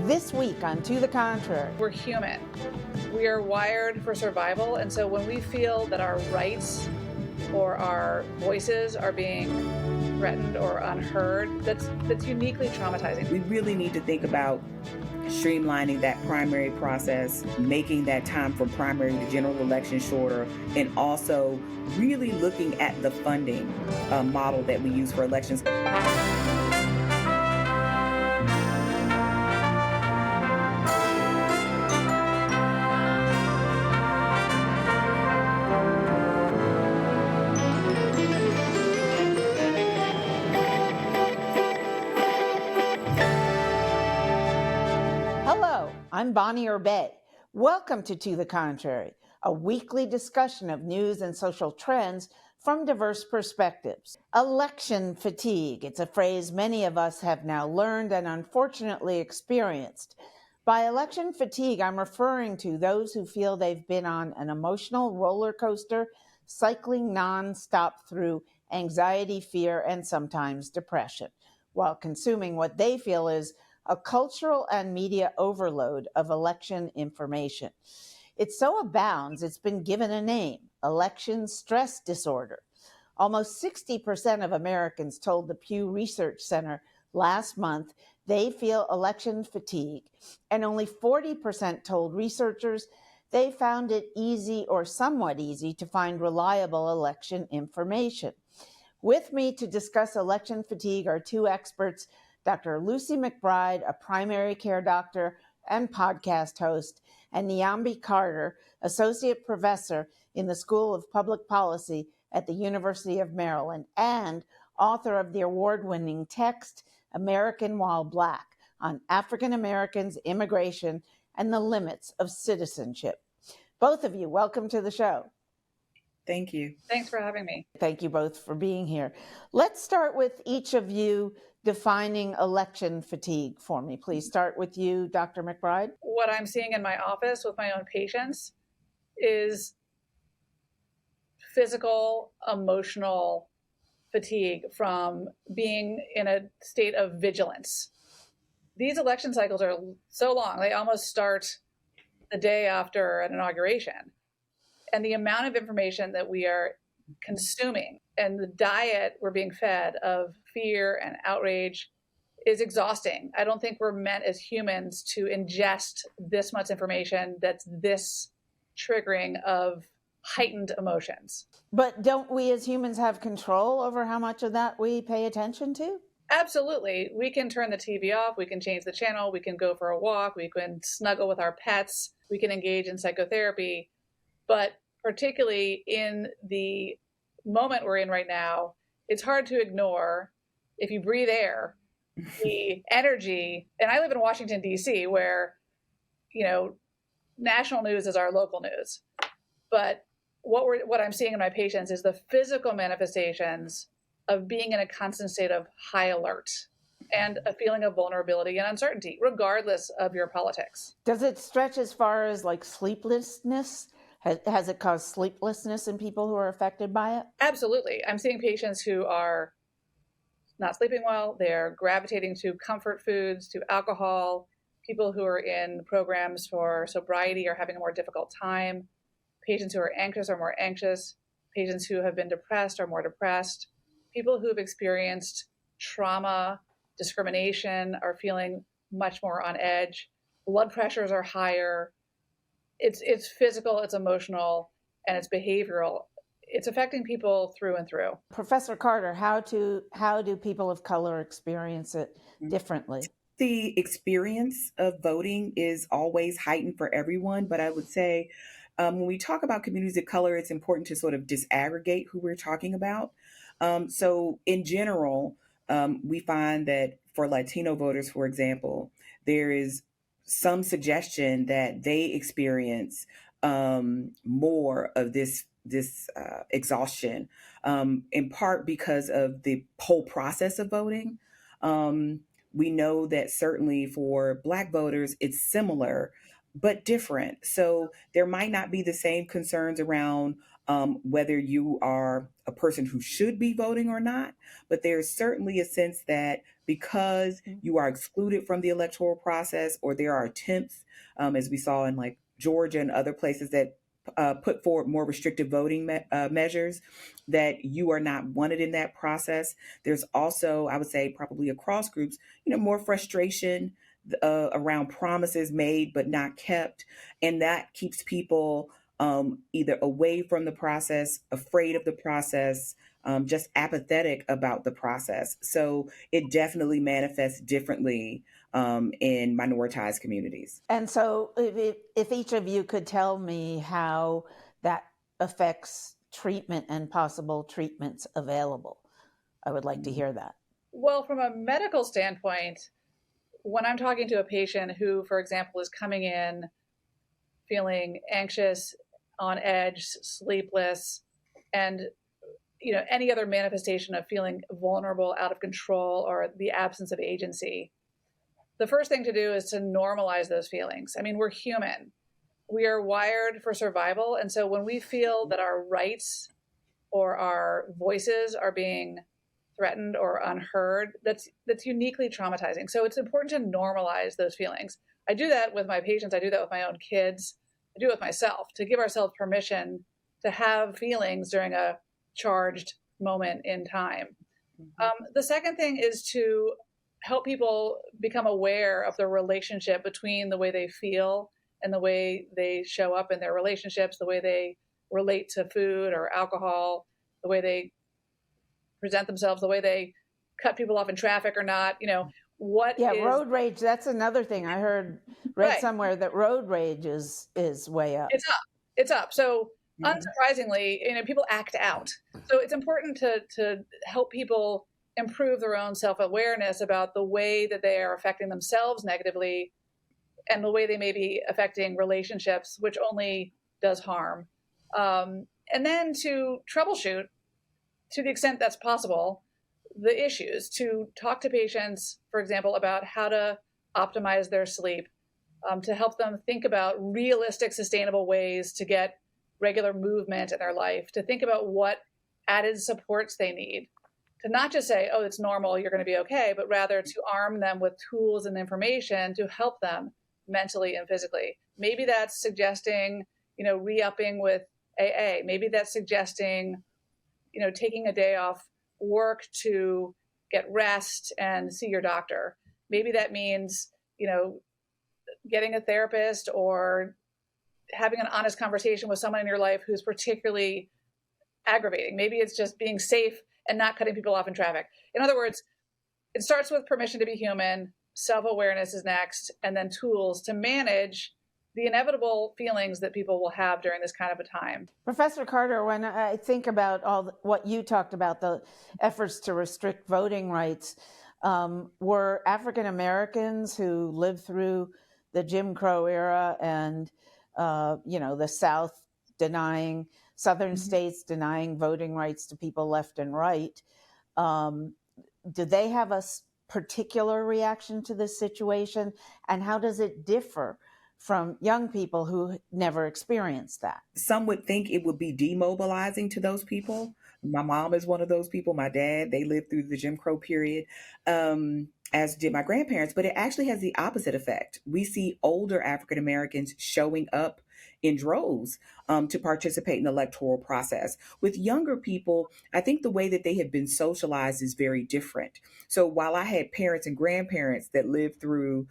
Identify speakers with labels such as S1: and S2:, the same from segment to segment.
S1: This week on To the Contrary.
S2: We're human. We are wired for survival. And so when we feel that our rights or our voices are being threatened or unheard, that's uniquely traumatizing.
S3: We really need to think about streamlining that primary process, making that time from primary to general election shorter, and also really looking at the funding model that we use for elections.
S1: I'm Bonnie Erbet. Welcome to the Contrary, a weekly discussion of news and social trends from diverse perspectives. Election fatigue. It's a phrase many of us have now learned and unfortunately experienced. By election fatigue, I'm referring to those who feel they've been on an emotional roller coaster, cycling nonstop through anxiety, fear, and sometimes depression, while consuming what they feel is a cultural and media overload of election information. It so abounds, it's been given a name, election stress disorder. Almost 60% of Americans told the Pew Research Center last month they feel election fatigue, and only 40% told researchers they found it easy or somewhat easy to find reliable election information. With me to discuss election fatigue are two experts, Dr. Lucy McBride, a primary care doctor and podcast host, and Niambi Carter, associate professor in the School of Public Policy at the University of Maryland and author of the award-winning text, American While Black, on African Americans, immigration, and the limits of citizenship. Both of you, welcome to the show.
S3: Thank you.
S2: Thanks for having me.
S1: Thank you both for being here. Let's start with each of you defining election fatigue for me. Please start with you, Dr. McBride.
S2: What I'm seeing in my office with my own patients is physical, emotional fatigue from being in a state of vigilance. These election cycles are so long. They almost start the day after an inauguration. And the amount of information that we are consuming and the diet we're being fed of fear and outrage is exhausting. I don't think we're meant as humans to ingest this much information that's this triggering of heightened emotions.
S1: But don't we as humans have control over how much of that we pay attention to?
S2: Absolutely. We can turn the TV off. We can change the channel. We can go for a walk. We can snuggle with our pets. We can engage in psychotherapy. But particularly in the moment we're in right now, it's hard to ignore, if you breathe air, the energy. And I live in Washington, D.C., where, national news is our local news. But what I'm seeing in my patients is the physical manifestations of being in a constant state of high alert and a feeling of vulnerability and uncertainty, regardless of your politics.
S1: Does it stretch as far as like sleeplessness? Has it caused sleeplessness in people who are affected by it?
S2: Absolutely. I'm seeing patients who are not sleeping well. They're gravitating to comfort foods, to alcohol. People who are in programs for sobriety are having a more difficult time. Patients who are anxious are more anxious. Patients who have been depressed are more depressed. People who have experienced trauma, discrimination are feeling much more on edge. Blood pressures are higher. It's physical, it's emotional, and it's behavioral. It's affecting people through and through.
S1: Professor Carter, how do people of color experience it differently?
S3: The experience of voting is always heightened for everyone, but I would say when we talk about communities of color, it's important to sort of disaggregate who we're talking about. So in general, we find that for Latino voters, for example, there is some suggestion that they experience more of this exhaustion, in part because of the whole process of voting. We know that certainly for Black voters, it's similar, but different. So there might not be the same concerns around whether you are a person who should be voting or not. But there's certainly a sense that because you are excluded from the electoral process, or there are attempts, as we saw in like Georgia and other places that put forward more restrictive voting measures, that you are not wanted in that process. There's also, I would say, probably across groups, more frustration around promises made but not kept, and that keeps people either away from the process, afraid of the process, just apathetic about the process. So it definitely manifests differently in minoritized communities.
S1: And so, if each of you could tell me how that affects treatment and possible treatments available, I would like to hear that.
S2: Well, from a medical standpoint, when I'm talking to a patient who, for example, is coming in feeling anxious, on edge, sleepless, and any other manifestation of feeling vulnerable, out of control, or the absence of agency, the first thing to do is to normalize those feelings. I mean, we're human. We are wired for survival. And so when we feel that our rights or our voices are being threatened or unheard, that's uniquely traumatizing. So it's important to normalize those feelings. I do that with my patients. I do that with my own kids. I do it with myself, to give ourselves permission to have feelings during a charged moment in time. The second thing is to help people become aware of the relationship between the way they feel and the way they show up in their relationships, the way they relate to food or alcohol, the way they present themselves, the way they cut people off in traffic or not.
S1: Road rage, that's another thing I read
S2: Right.
S1: somewhere, that road rage is way up.
S2: It's up. So unsurprisingly, people act out. So it's important to help people improve their own self-awareness about the way that they are affecting themselves negatively and the way they may be affecting relationships, which only does harm. And then to troubleshoot, to the extent that's possible, the issues, to talk to patients, for example, about how to optimize their sleep, to help them think about realistic, sustainable ways to get regular movement in their life, to think about what added supports they need, to not just say, oh, it's normal, you're going to be okay, but rather to arm them with tools and information to help them mentally and physically. Maybe that's suggesting, re-upping with AA. Maybe that's suggesting, taking a day off work to get rest and see your doctor. Maybe that means, getting a therapist or having an honest conversation with someone in your life who's particularly aggravating. Maybe it's just being safe and not cutting people off in traffic. In other words, it starts with permission to be human. Self-awareness is next, and then tools to manage the inevitable feelings that people will have during this kind of a time.
S1: Professor Carter, when I think about what you talked about, the efforts to restrict voting rights, were African Americans who lived through the Jim Crow era and, the South denying, Southern states denying voting rights to people left and right, do they have a particular reaction to this situation? And how does it differ from young people who never experienced that?
S3: Some would think it would be demobilizing to those people. My mom is one of those people. My dad, they lived through the Jim Crow period, as did my grandparents, but it actually has the opposite effect. We see older African Americans showing up in droves to participate in the electoral process. With younger people, I think the way that they have been socialized is very different. So while I had parents and grandparents that lived through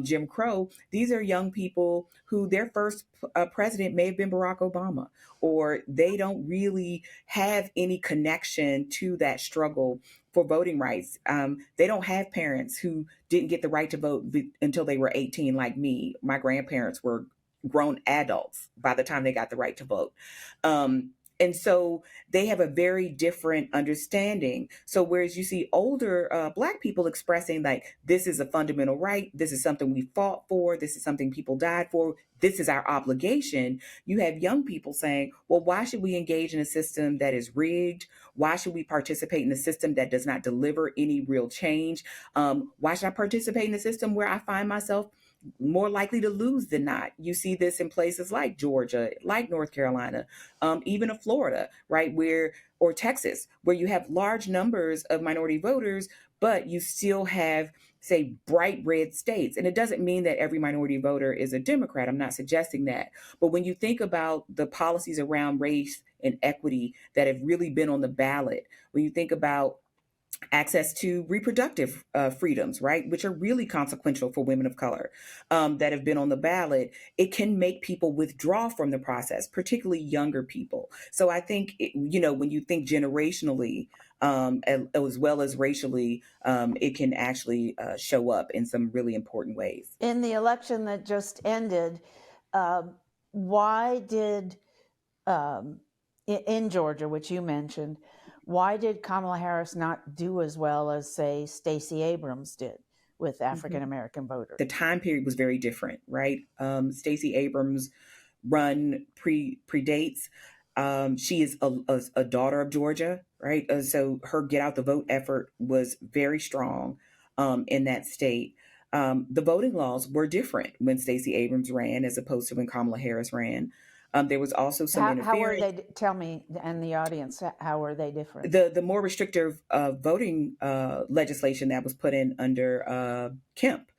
S3: Jim Crow, these are young people who their first president may have been Barack Obama, or they don't really have any connection to that struggle for voting rights. They don't have parents who didn't get the right to vote until they were 18 like me. My grandparents were grown adults by the time they got the right to vote. And so they have a very different understanding. So whereas you see older Black people expressing like, this is a fundamental right, this is something we fought for, this is something people died for, this is our obligation, you have young people saying, well, why should we engage in a system that is rigged? Why should we participate in a system that does not deliver any real change? Why should I participate in a system where I find myself more likely to lose than not. You see this in places like Georgia, like North Carolina, even of Florida, right? Or Texas, where you have large numbers of minority voters, but you still have, say, bright red states. And it doesn't mean that every minority voter is a Democrat. I'm not suggesting that. But when you think about the policies around race and equity that have really been on the ballot, when you think about access to reproductive freedoms, right, which are really consequential for women of color, that have been on the ballot, it can make people withdraw from the process, particularly younger people. So I think, when you think generationally, as well as racially, it can actually show up in some really important ways.
S1: In the election that just ended, um, why did in Georgia, which you mentioned, why did Kamala Harris not do as well as, say, Stacey Abrams did with African American voters?
S3: The time period was very different, right? Stacey Abrams' run predates. She is a daughter of Georgia, right? So her get out the vote effort was very strong in that state. The voting laws were different when Stacey Abrams ran as opposed to when Kamala Harris ran. There was also some
S1: How were
S3: interference.
S1: they? Tell me and the audience, how were they different?
S3: The more restrictive voting legislation that was put in under Kemp,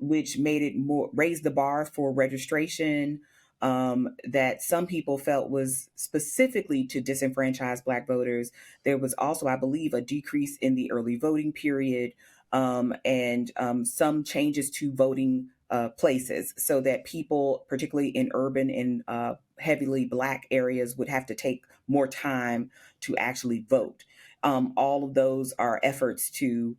S3: which made it more, raised the bar for registration, that some people felt was specifically to disenfranchise Black voters. There was also, I believe, a decrease in the early voting period, and some changes to voting places, so that people, particularly in urban and heavily Black areas, would have to take more time to actually vote. All of those are efforts to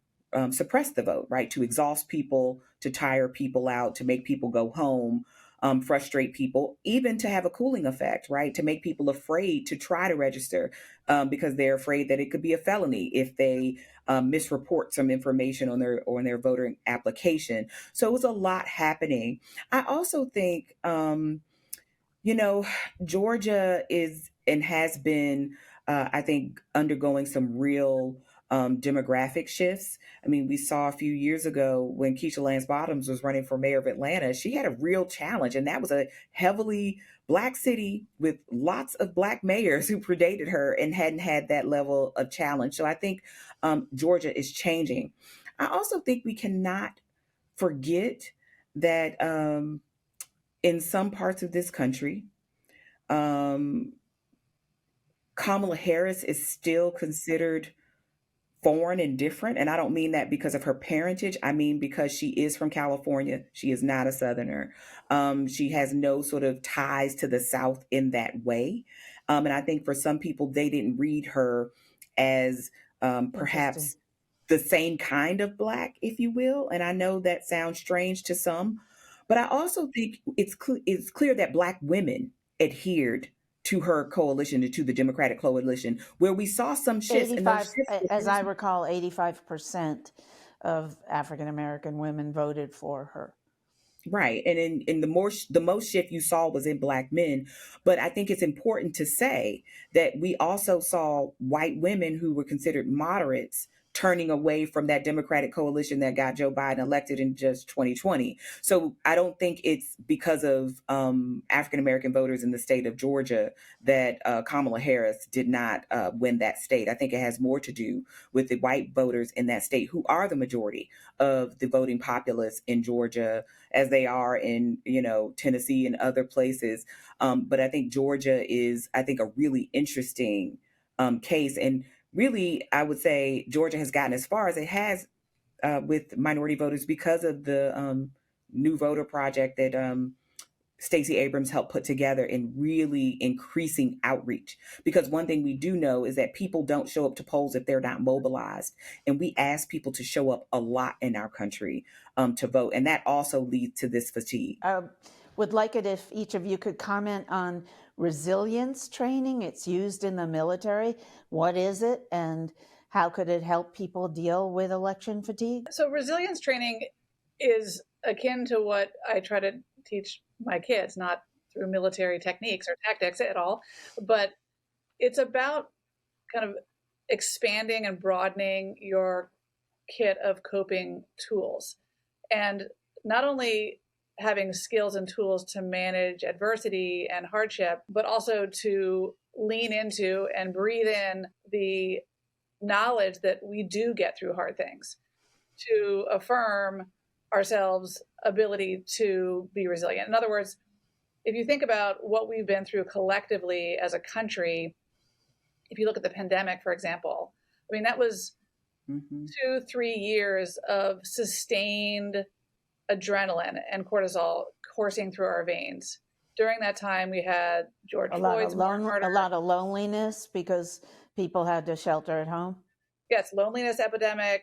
S3: suppress the vote, right? To exhaust people, to tire people out, to make people go home, frustrate people, even to have a cooling effect, right? To make people afraid to try to register, because they're afraid that it could be a felony if they misreport some information on their voter application. So it was a lot happening. I also think, you know, Georgia is and has been, I think, undergoing some real demographic shifts. I mean, we saw a few years ago when Keisha Lance Bottoms was running for mayor of Atlanta, she had a real challenge, and that was a heavily Black city with lots of Black mayors who predated her and hadn't had that level of challenge. So I think Georgia is changing. I also think we cannot forget that in some parts of this country, um, Kamala Harris is still considered foreign and different. And I don't mean that because of her parentage. I mean because she is from California. She is not a Southerner. She has no sort of ties to the South in that way. And I think for some people, they didn't read her as
S1: Interesting.
S3: perhaps the same kind of Black, if you will. And I know that sounds strange to some, but I also think it's clear that Black women adhered to her coalition, to the Democratic coalition, where we saw some shifts, and those
S1: 85,
S3: shifts were
S1: as
S3: very
S1: I
S3: small.
S1: recall, 85% of African American women voted for her.
S3: Right. And in the most shift you saw was in Black men. But I think it's important to say that we also saw white women who were considered moderates turning away from that Democratic coalition that got Joe Biden elected in just 2020. So I don't think it's because of African American voters in the state of Georgia that Kamala Harris did not win that state. I think it has more to do with the white voters in that state, who are the majority of the voting populace in Georgia, as they are in, Tennessee and other places. But I think Georgia is, I think, a really interesting case. And really, I would say Georgia has gotten as far as it has with minority voters because of the new voter project that Stacey Abrams helped put together, in really increasing outreach. Because one thing we do know is that people don't show up to polls if they're not mobilized. And we ask people to show up a lot in our country to vote. And that also leads to this fatigue.
S1: I would like it if each of you could comment on resilience training. It's used in the military. What is it, and how could it help people deal with election fatigue?
S2: So resilience training is akin to what I try to teach my kids, not through military techniques or tactics at all, but it's about kind of expanding and broadening your kit of coping tools. And not only having skills and tools to manage adversity and hardship, but also to lean into and breathe in the knowledge that we do get through hard things, to affirm ourselves' ability to be resilient. In other words, if you think about what we've been through collectively as a country, if you look at the pandemic, for example, I mean, that was 2-3 years of sustained adrenaline and cortisol coursing through our veins. During that time, we had George Floyd's murder.
S1: A lot of loneliness because people had to shelter at home.
S2: Yes, loneliness epidemic.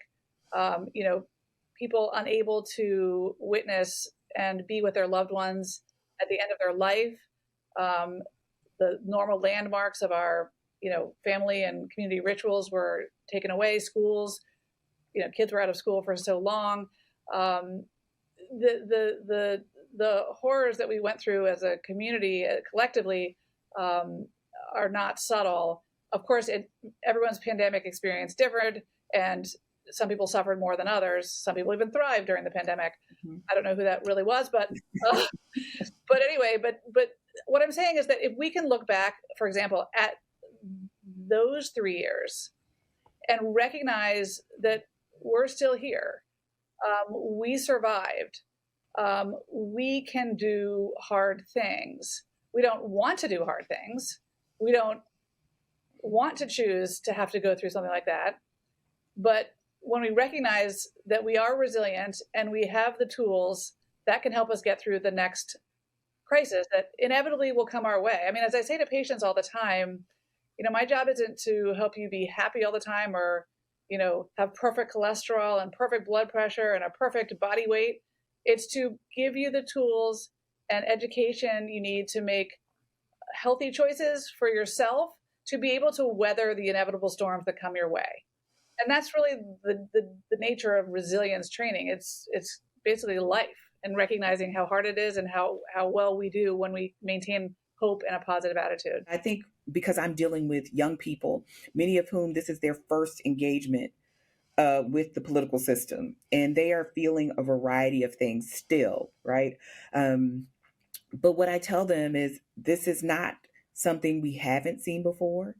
S2: People unable to witness and be with their loved ones at the end of their life. The normal landmarks of our, family and community rituals were taken away. Schools, kids were out of school for so long. The horrors that we went through as a community collectively are not subtle. Of course, everyone's pandemic experience differed, and some people suffered more than others. Some people even thrived during the pandemic. I don't know who that really was, but anyway, but what I'm saying is that if we can look back, for example, at those 3 years and recognize that we're still here, we survived. We can do hard things. We don't want to do hard things. We don't want to choose to have to go through something like that. But when we recognize that we are resilient and we have the tools that can help us get through the next crisis that inevitably will come our way. I mean, as I say to patients all the time, my job isn't to help you be happy all the time or, have perfect cholesterol and perfect blood pressure and a perfect body weight. It's to give you the tools and education you need to make healthy choices for yourself to be able to weather the inevitable storms that come your way. And that's really the nature of resilience training. It's basically life and recognizing how hard it is and how well we do when we maintain hope and a positive attitude.
S3: I think because I'm dealing with young people, many of whom this is their first engagement with the political system, and they are feeling a variety of things still, right? But what I tell them is this is not something we haven't seen before.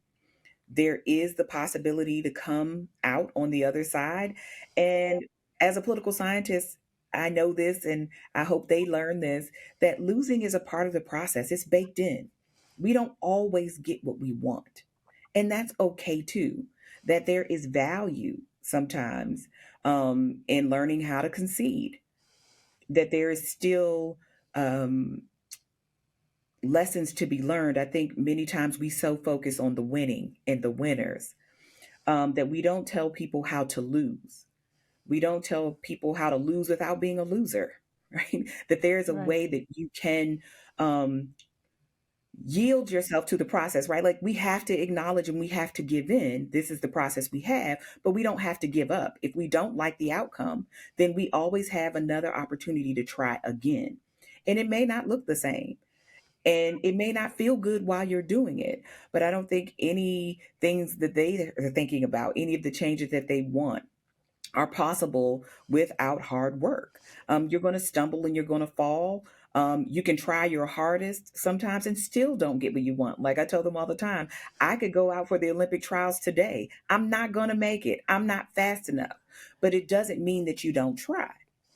S3: There is the possibility to come out on the other side. And as a political scientist, I know this, and I hope they learn this, that losing is a part of the process. It's baked in. We don't always get what we want. And that's okay too, that there is value sometimes in learning how to concede, that there is still lessons to be learned. I think many times we so focus on the winning and the winners that we don't tell people how to lose. We don't tell people how to lose without being a loser, right? That there is a way that you can yield yourself to the process, right? Like we have to acknowledge and we have to give in. This is the process we have, but we don't have to give up. If we don't like the outcome, then we always have another opportunity to try again. And it may not look the same. And it may not feel good while you're doing it, but I don't think any things that they are thinking about, any of the changes that they want, are possible without hard work. You're going to stumble and you're going to fall. You can try your hardest sometimes and still don't get what you want. Like I tell them all the time, I could go out for the Olympic trials today. I'm not going to make it. I'm not fast enough. But it doesn't mean that you don't try.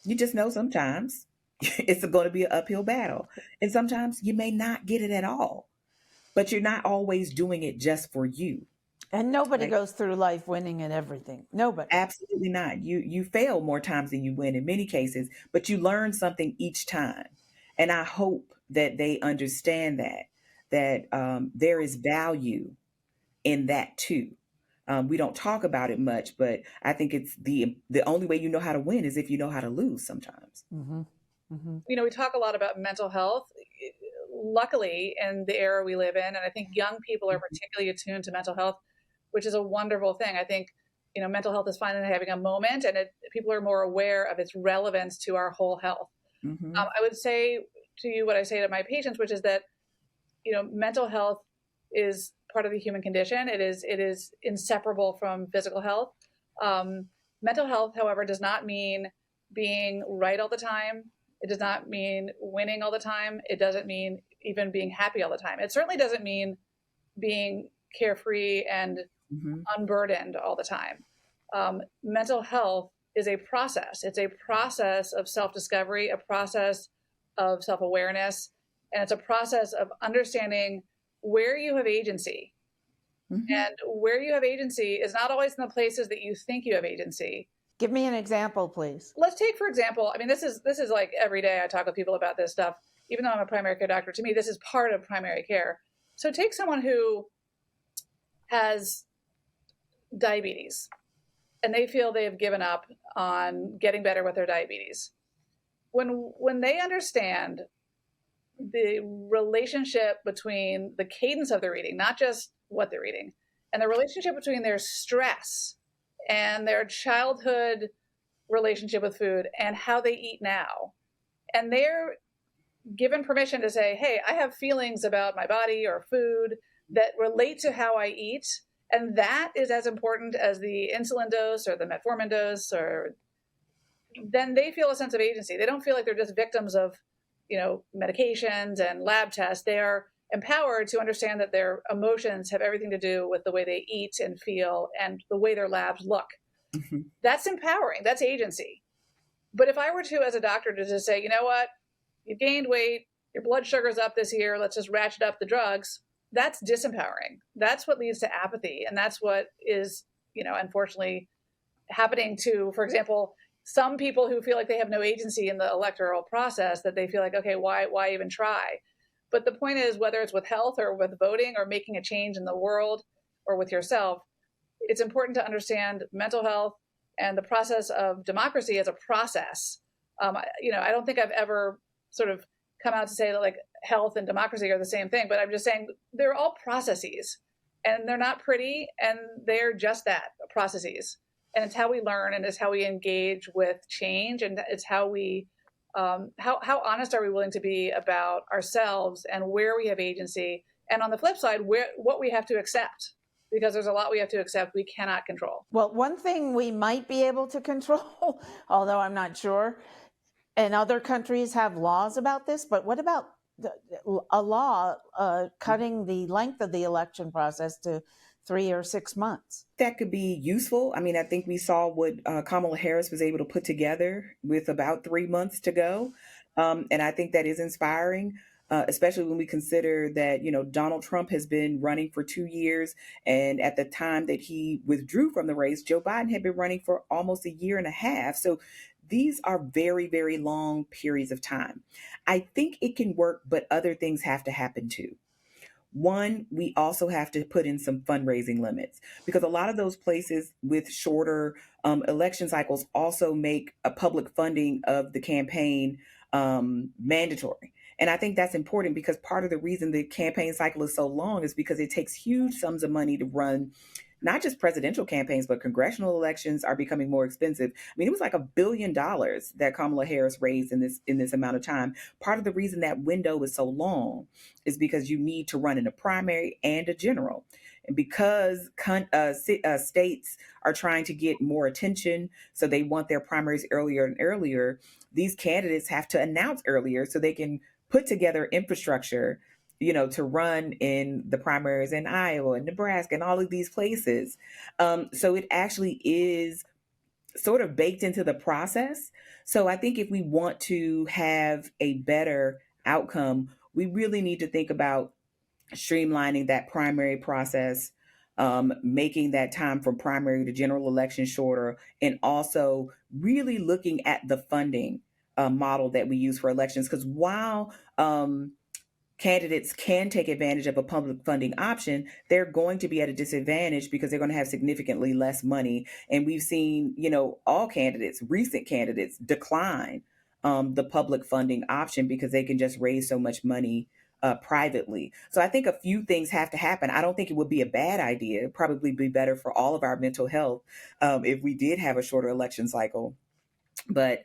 S3: You just know sometimes it's going to be an uphill battle. And sometimes you may not get it at all. But you're not always doing it just for you.
S1: And nobody goes through life winning at everything. Nobody.
S3: Absolutely not. You fail more times than you win in many cases, but you learn something each time. And I hope that they understand that there is value in that too. We don't talk about it much, but I think it's the only way you know how to win is if you know how to lose sometimes.
S1: Mm-hmm. Mm-hmm.
S2: We talk a lot about mental health. Luckily, in the era we live in, and I think young people are particularly attuned to mental health, which is a wonderful thing. I think, mental health is finally having a moment, and people are more aware of its relevance to our whole health.
S3: Mm-hmm.
S2: I would say to you what I say to my patients, which is that, mental health is part of the human condition. It is inseparable from physical health. Mental health, however, does not mean being right all the time. It does not mean winning all the time. It doesn't mean even being happy all the time. It certainly doesn't mean being carefree and unburdened all the time. Mental health is a process. It's a process of self-discovery, a process of self-awareness, and it's a process of understanding where you have agency. And where you have agency is not always in the places that you think you have agency.
S1: Give me an example, please.
S2: Let's take, for example, I mean, this is like every day I talk with people about this stuff. Even though I'm a primary care doctor, to me, this is part of primary care. So take someone who has diabetes and they feel they have given up on getting better with their diabetes. When they understand the relationship between the cadence of their eating, not just what they're eating, and the relationship between their stress and their childhood relationship with food and how they eat now, and they're given permission to say, hey, I have feelings about my body or food that relate to how I eat, and that is as important as the insulin dose or the metformin dose, or then they feel a sense of agency. They don't feel like they're just victims of, medications and lab tests. They are empowered to understand that their emotions have everything to do with the way they eat and feel and the way their labs look. That's empowering. That's agency. But if I were to, as a doctor, to just say, you know what, you gained weight, your blood sugar's up this year, let's just ratchet up the drugs, that's disempowering. That's what leads to apathy. And that's what is, unfortunately happening to, for example, some people who feel like they have no agency in the electoral process, that they feel like, okay, why even try? But the point is, whether it's with health or with voting or making a change in the world or with yourself, it's important to understand mental health and the process of democracy as a process. I don't think I've ever sort of come out to say that like health and democracy are the same thing, but I'm just saying they're all processes, and they're not pretty, and they're just that, processes. And it's how we learn, and it's how we engage with change, and it's how we how honest are we willing to be about ourselves and where we have agency, and on the flip side, what we have to accept, because there's a lot we have to accept we cannot control.
S1: Well, one thing we might be able to control, although I'm not sure, and other countries have laws about this, but what about a law cutting the length of the election process to 3 or 6 months?
S3: That could be useful. I mean, I think we saw what Kamala Harris was able to put together with about 3 months to go. And I think that is inspiring, especially when we consider that, Donald Trump has been running for 2 years. And at the time that he withdrew from the race, Joe Biden had been running for almost a year and a half. So these are very, very long periods of time. I think it can work, but other things have to happen too. One, we also have to put in some fundraising limits, because a lot of those places with shorter election cycles also make a public funding of the campaign mandatory. And I think that's important, because part of the reason the campaign cycle is so long is because it takes huge sums of money to run not just presidential campaigns, but congressional elections are becoming more expensive. I mean, it was like $1 billion that Kamala Harris raised in this amount of time. Part of the reason that window is so long is because you need to run in a primary and a general. And because states are trying to get more attention, so they want their primaries earlier and earlier, these candidates have to announce earlier so they can put together infrastructure, to run in the primaries in Iowa and Nebraska and all of these places. So it actually is sort of baked into the process. So I think if we want to have a better outcome, we really need to think about streamlining that primary process, making that time from primary to general election shorter, and also really looking at the funding model that we use for elections. Because while candidates can take advantage of a public funding option, they're going to be at a disadvantage because they're going to have significantly less money. And we've seen, all recent candidates decline the public funding option because they can just raise so much money privately. So I think a few things have to happen. I don't think it would be a bad idea. It'd probably be better for all of our mental health if we did have a shorter election cycle. But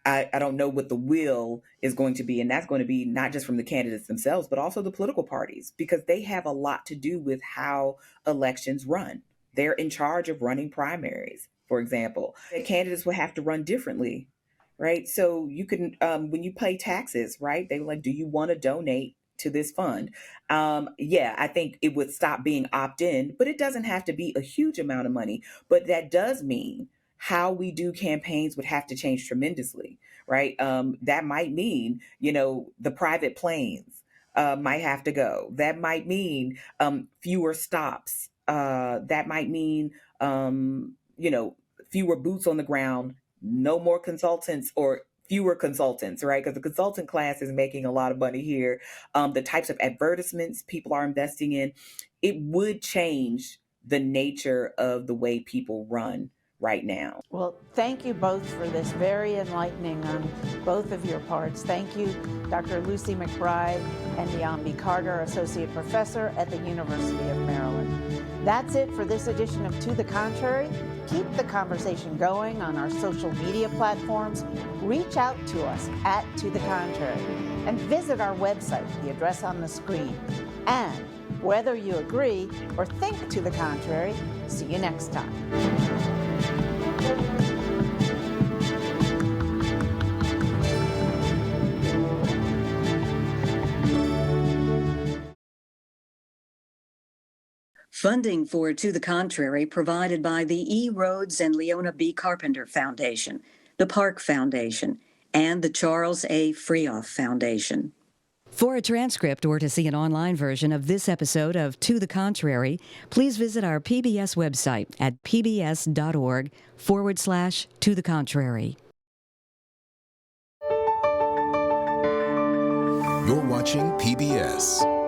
S3: I don't know what the will is going to be. And that's going to be not just from the candidates themselves, but also the political parties, because they have a lot to do with how elections run. They're in charge of running primaries. for example. The candidates will have to run differently, right? So you can, when you pay taxes, right? They were like, do you want to donate to this fund? Yeah, I think it would stop being opt-in, but it doesn't have to be a huge amount of money. But that does mean how we do campaigns would have to change tremendously, right? That might mean, the private planes might have to go. That might mean fewer stops. That might mean, fewer boots on the ground, no more consultants or fewer consultants, right? Because the consultant class is making a lot of money here. The types of advertisements people are investing in, it would change the nature of the way people run right now.
S1: Well, thank you both for this very enlightening on both of your parts. Thank you, Dr. Lucy McBride and Niambi Carter, Associate Professor at the University of Maryland. That's it for this edition of To the Contrary. Keep the conversation going on our social media platforms. Reach out to us at To the Contrary and visit our website, the address on the screen. And whether you agree or think to the contrary, see you next time.
S4: Funding for To the Contrary provided by the E. Rhodes and Leona B. Carpenter Foundation, the Park Foundation, and the Charles A. Freoff Foundation.
S5: For a transcript or to see an online version of this episode of To the Contrary, please visit our PBS website at pbs.org/To the Contrary.
S6: You're watching PBS.